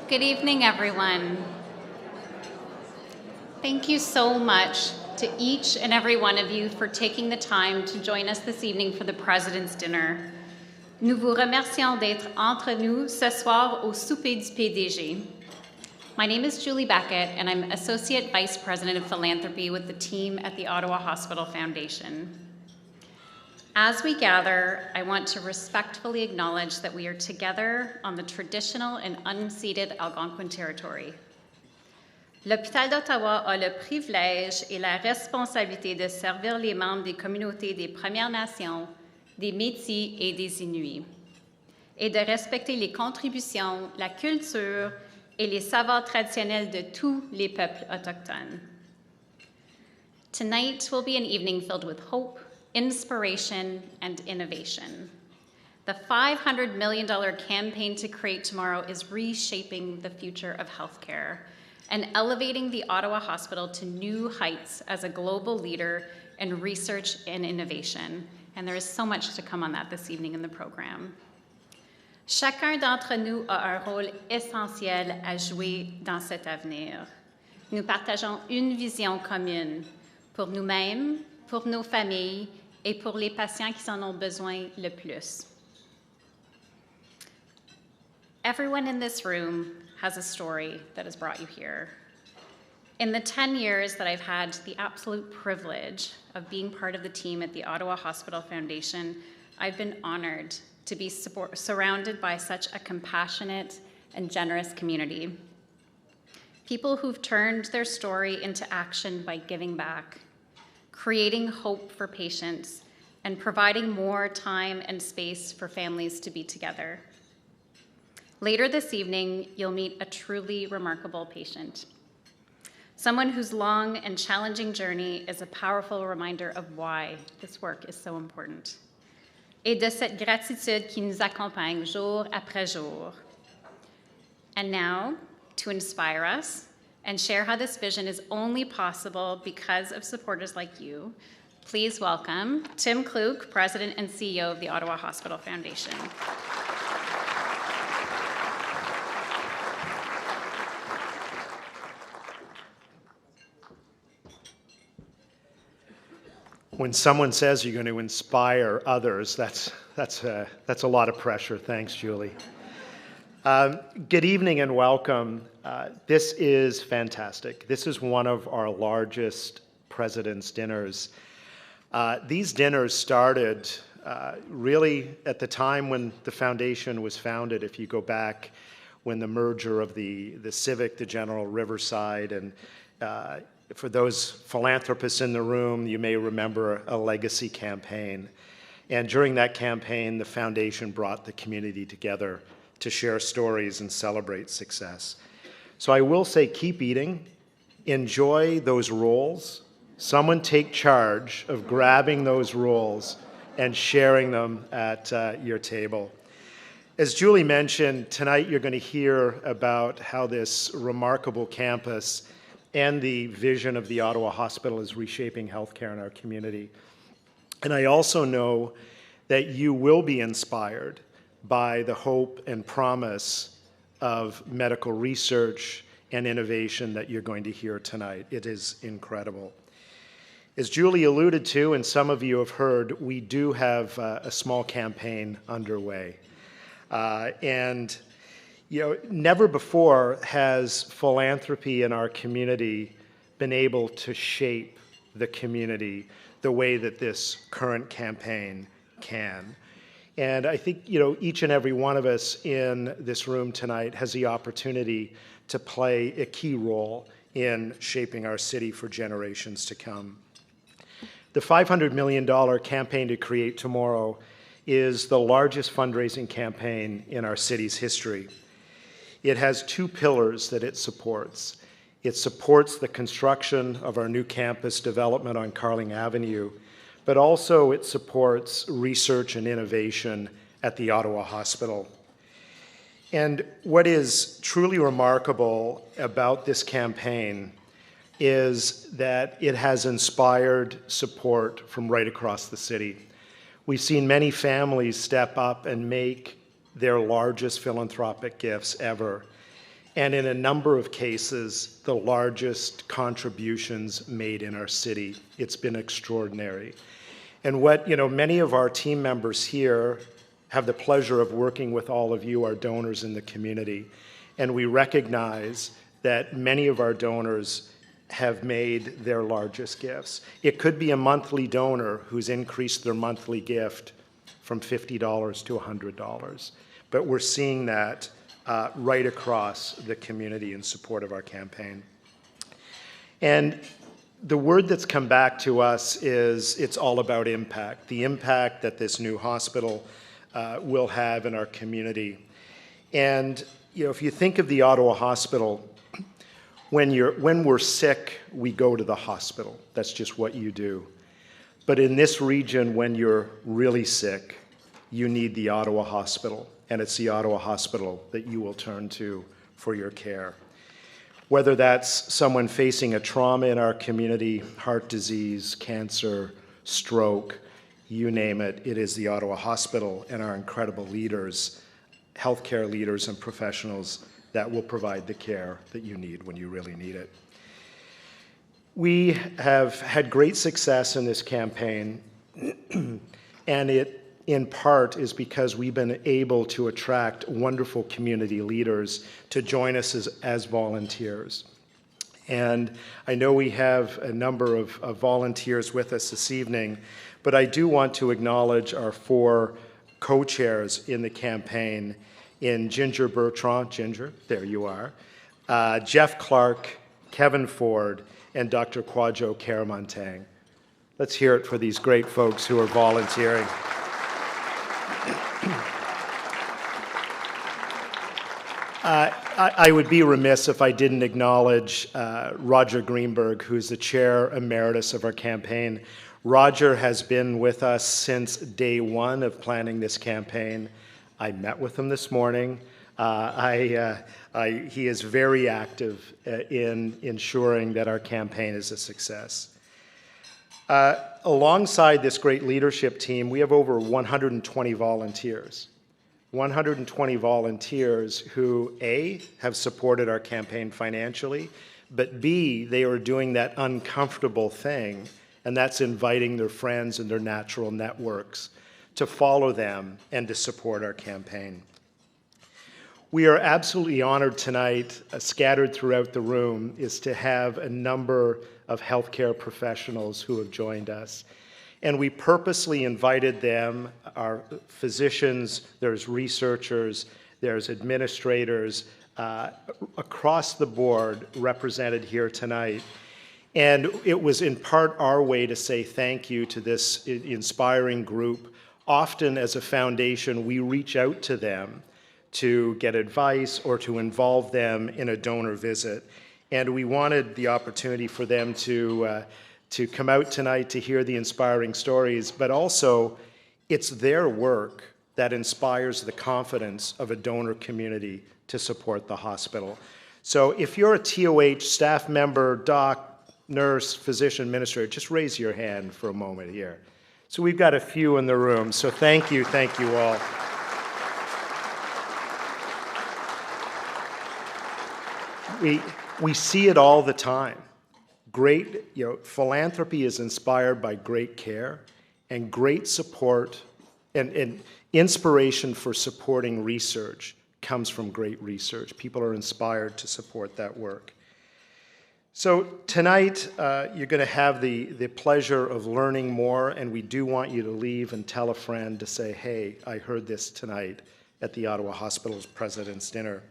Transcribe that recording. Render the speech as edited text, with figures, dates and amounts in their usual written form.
Good evening, everyone. Thank you so much to each and every one of you for taking the time to join us this evening for the President's Dinner. Nous vous remercions d'être entre nous ce soir au souper du PDG. My name is Julie Beckett, and I'm Associate Vice President of Philanthropy with the team at the Ottawa Hospital Foundation. As we gather, I want to respectfully acknowledge that we are together on the traditional and unceded Algonquin territory. L'Hôpital d'Ottawa a le privilège et la responsabilité de servir les membres des communautés des Premières Nations, des Métis et des Inuits, et de respecter les contributions, la culture et les savoirs traditionnels de tous les peuples autochtones. Tonight will be an evening filled with hope, inspiration, and innovation. The $500 million campaign to create tomorrow is reshaping the future of healthcare and elevating the Ottawa Hospital to new heights as a global leader in research and innovation. And there is so much to come on that this evening in the program. Chacun d'entre nous a un rôle essentiel à jouer dans cet avenir. Nous partageons une vision commune pour nous-mêmes, pour nos familles et pour les patients qui en ont besoin le plus. Everyone in this room has a story that has brought you here. In the 10 years that I've had the absolute privilege of being part of the team at the Ottawa Hospital Foundation, I've been honored to be surrounded by such a compassionate and generous community. People who've turned their story into action by giving back, creating hope for patients, and providing more time and space for families to be together. Later this evening, you'll meet a truly remarkable patient, someone whose long and challenging journey is a powerful reminder of why this work is so important, et de cette gratitude qui nous accompagne jour après jour. And now, to inspire us and share how this vision is only possible because of supporters like you, please welcome Tim Kluke, President and CEO of the Ottawa Hospital Foundation. When someone says you're going to inspire others, that's a lot of pressure. Thanks, Julie. Good evening and welcome. This is fantastic. This is one of our largest President's Dinners. These dinners started really at the time when the foundation was founded. If you go back when the merger of the Civic, the General Riverside, and for those philanthropists in the room, you may remember a legacy campaign. And during that campaign, the foundation brought the community together to share stories and celebrate success. So I will say, keep eating, enjoy those rolls. Someone take charge of grabbing those rolls and sharing them at your table. As Julie mentioned, tonight you're going to hear about how this remarkable campus and the vision of the Ottawa Hospital is reshaping healthcare in our community. And I also know that you will be inspired by the hope and promise of medical research and innovation that you're going to hear tonight. It is incredible. As Julie alluded to, and some of you have heard, we do have a small campaign underway. Never before has philanthropy in our community been able to shape the community the way that this current campaign can. And I think, each and every one of us in this room tonight has the opportunity to play a key role in shaping our city for generations to come. The $500 million campaign to create tomorrow is the largest fundraising campaign in our city's history. It has two pillars that it supports. It supports the construction of our new campus development on Carling Avenue, but also it supports research and innovation at the Ottawa Hospital. And what is truly remarkable about this campaign is that it has inspired support from right across the city. We've seen many families step up and make their largest philanthropic gifts ever. and in a number of cases, the largest contributions made in our city. It's been extraordinary. And what, many of our team members here have the pleasure of working with all of you, our donors in the community. And we recognize that many of our donors have made their largest gifts. It could be a monthly donor who's increased their monthly gift from $50 to $100. But we're seeing that right across the community in support of our campaign. And the word that's come back to us is it's all about impact, the impact that this new hospital will have in our community. And if you think of the Ottawa Hospital, when we're sick, we go to the hospital. That's just what you do. But in this region, when you're really sick, you need the Ottawa Hospital, and it's the Ottawa Hospital that you will turn to for your care. Whether that's someone facing a trauma in our community, heart disease, cancer, stroke, you name it, it is the Ottawa Hospital and our incredible leaders, healthcare leaders and professionals that will provide the care that you need when you really need it. We have had great success in this campaign, and it in part is because we've been able to attract wonderful community leaders to join us as volunteers. And I know we have a number of volunteers with us this evening, but I do want to acknowledge our 4 co-chairs in the campaign in Ginger Bertrand, Ginger, there you are, Jeff Clark, Kevin Ford, and Dr. Kwadwo Karamontang. Let's hear it for these great folks who are volunteering. I would be remiss if I didn't acknowledge Roger Greenberg, who's the chair emeritus of our campaign. Roger has been with us since day one of planning this campaign. I met with him this morning. He is very active in ensuring that our campaign is a success. Alongside this great leadership team, we have over 120 volunteers. 120 volunteers who, A, have supported our campaign financially, but B, they are doing that uncomfortable thing, and that's inviting their friends and their natural networks to follow them and to support our campaign. We are absolutely honored tonight, scattered throughout the room, is to have a number of healthcare professionals who have joined us. And we purposely invited them, our physicians, there's researchers, there's administrators, across the board represented here tonight. And it was in part our way to say thank you to this inspiring group. Often as a foundation, we reach out to them to get advice or to involve them in a donor visit. And we wanted the opportunity for them to come out tonight to hear the inspiring stories, but also it's their work that inspires the confidence of a donor community to support the hospital. So if you're a TOH staff member, doc, nurse, physician, administrator, just raise your hand for a moment here. So we've got a few in the room, so thank you all. We see it all the time. Great, philanthropy is inspired by great care, and great support and inspiration for supporting research comes from great research. People are inspired to support that work. So tonight, you're going to have the pleasure of learning more, and we do want you to leave and tell a friend to say, hey, I heard this tonight at the Ottawa Hospital's President's Dinner.